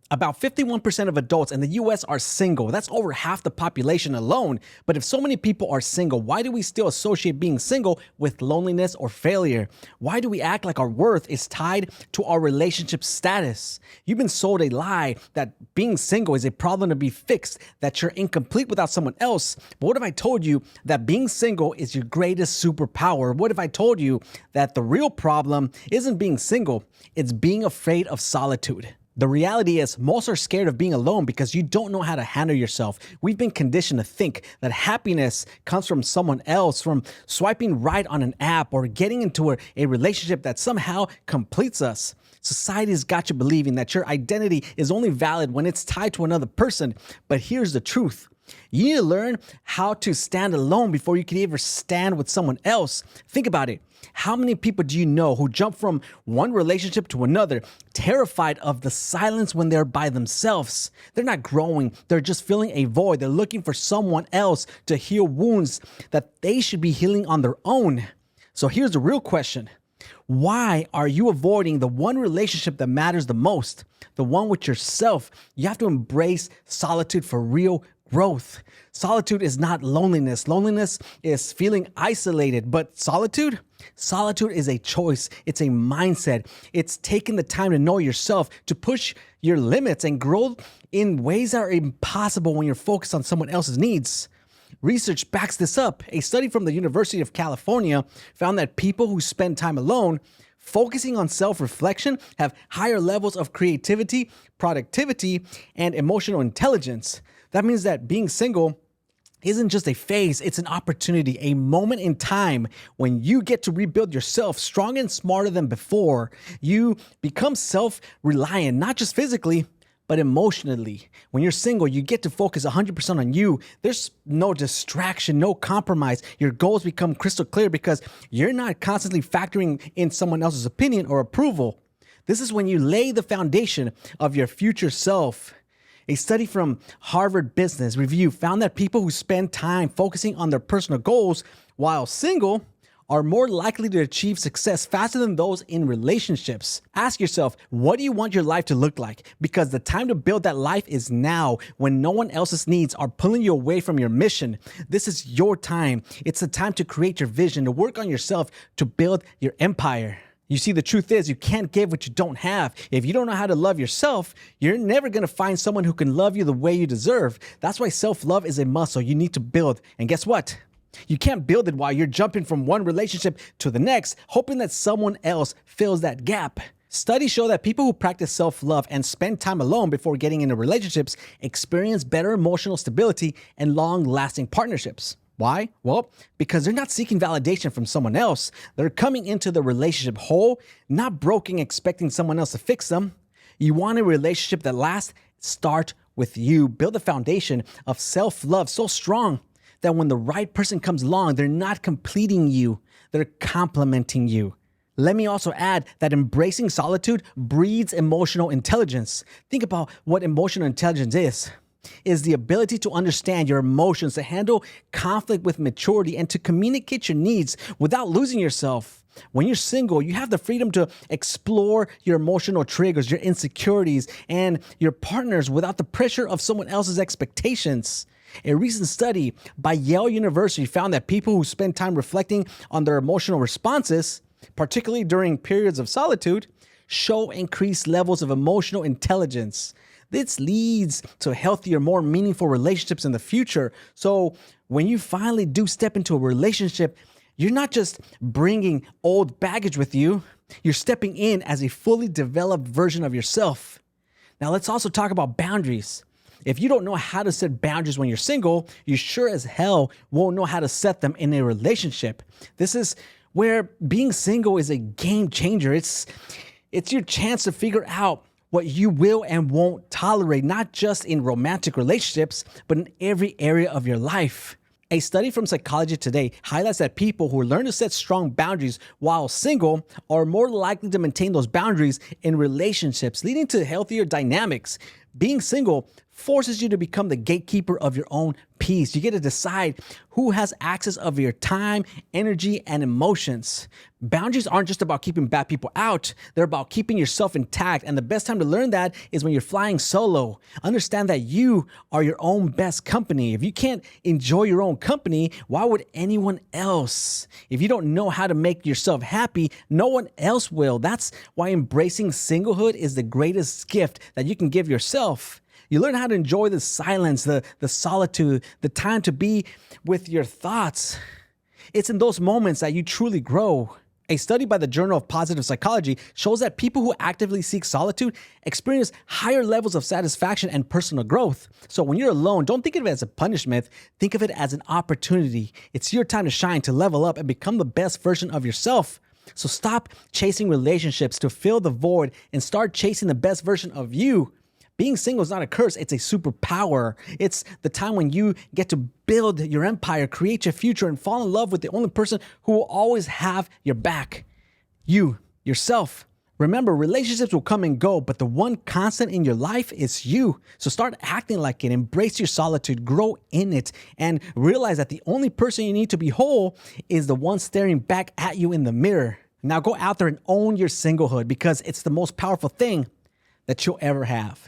About 51% of adults in the US are single. That's over half the population alone. But if so many people are single, why do we still associate being single with loneliness or failure? Why do we act like our worth is tied to our relationship status? You've been sold a lie that being single is a problem to be fixed, that you're incomplete without someone else. But what if I told you that being single is your greatest superpower? What if I told you that the real problem isn't being single, it's being afraid of solitude? The reality is most are scared of being alone because you don't know how to handle yourself. We've been conditioned to think that happiness comes from someone else, from swiping right on an app or getting into a relationship that somehow completes us. Society's got you believing that your identity is only valid when it's tied to another person. But here's the truth. You need to learn how to stand alone before you can ever stand with someone else. Think about it. How many people do you know who jump from one relationship to another, terrified of the silence when they're by themselves? They're not growing. They're just filling a void. They're looking for someone else to heal wounds that they should be healing on their own. So here's the real question. Why are you avoiding the one relationship that matters the most? The one with yourself. You have to embrace solitude for real growth. Solitude is not loneliness. Loneliness is feeling isolated, but solitude is a choice. It's a mindset. It's taking the time to know yourself, to push your limits and grow in ways that are impossible when you're focused on someone else's needs. Research backs this up. A study from the University of California found that people who spend time alone focusing on self-reflection have higher levels of creativity, productivity, and emotional intelligence. That means that being single isn't just a phase, it's an opportunity, a moment in time when you get to rebuild yourself stronger and smarter than before. You become self-reliant, not just physically, but emotionally. When you're single, you get to focus 100% on you. There's no distraction, no compromise. Your goals become crystal clear because you're not constantly factoring in someone else's opinion or approval. This is when you lay the foundation of your future self. A study from Harvard Business Review found that people who spend time focusing on their personal goals while single are more likely to achieve success faster than those in relationships. Ask yourself, what do you want your life to look like? Because the time to build that life is now, when no one else's needs are pulling you away from your mission. This is your time. It's the time to create your vision, to work on yourself, to build your empire. You see, the truth is you can't give what you don't have. If you don't know how to love yourself, you're never going to find someone who can love you the way you deserve. That's why self-love is a muscle you need to build. And guess what? You can't build it while you're jumping from one relationship to the next, hoping that someone else fills that gap. Studies show that people who practice self-love and spend time alone before getting into relationships experience better emotional stability and long-lasting partnerships. Why? Well, because they're not seeking validation from someone else. They're coming into the relationship whole, not broken, expecting someone else to fix them. You want a relationship that lasts? Start with you. Build a foundation of self-love so strong that when the right person comes along, they're not completing you, they're complementing you. Let me also add that embracing solitude breeds emotional intelligence. Think about what emotional intelligence is the ability to understand your emotions, to handle conflict with maturity, and to communicate your needs without losing yourself. When you're single, you have the freedom to explore your emotional triggers, your insecurities, and your partners without the pressure of someone else's expectations. A recent study by Yale University found that people who spend time reflecting on their emotional responses, particularly during periods of solitude, show increased levels of emotional intelligence. This leads to healthier, more meaningful relationships in the future. So when you finally do step into a relationship, you're not just bringing old baggage with you, you're stepping in as a fully developed version of yourself. Now let's also talk about boundaries. If you don't know how to set boundaries when you're single, you sure as hell won't know how to set them in a relationship. This is where being single is a game changer. It's your chance to figure out what you will and won't tolerate, not just in romantic relationships, but in every area of your life. A study from Psychology Today highlights that people who learn to set strong boundaries while single are more likely to maintain those boundaries in relationships, leading to healthier dynamics. Being single forces you to become the gatekeeper of your own peace. You get to decide who has access of your time, energy, and emotions. Boundaries aren't just about keeping bad people out. They're about keeping yourself intact. And the best time to learn that is when you're flying solo. Understand that you are your own best company. If you can't enjoy your own company, why would anyone else? If you don't know how to make yourself happy, no one else will. That's why embracing singlehood is the greatest gift that you can give yourself. You learn how to enjoy the silence, the solitude, the time to be with your thoughts. It's in those moments that you truly grow. A study by the Journal of Positive Psychology shows that people who actively seek solitude experience higher levels of satisfaction and personal growth. So when you're alone, don't think of it as a punishment. Think of it as an opportunity. It's your time to shine, to level up, and become the best version of yourself. So stop chasing relationships to fill the void and start chasing the best version of you. Being single is not a curse, it's a superpower. It's the time when you get to build your empire, create your future, and fall in love with the only person who will always have your back. You, yourself. Remember, relationships will come and go, but the one constant in your life is you. So start acting like it, embrace your solitude, grow in it, and realize that the only person you need to be whole is the one staring back at you in the mirror. Now go out there and own your singlehood because it's the most powerful thing that you'll ever have.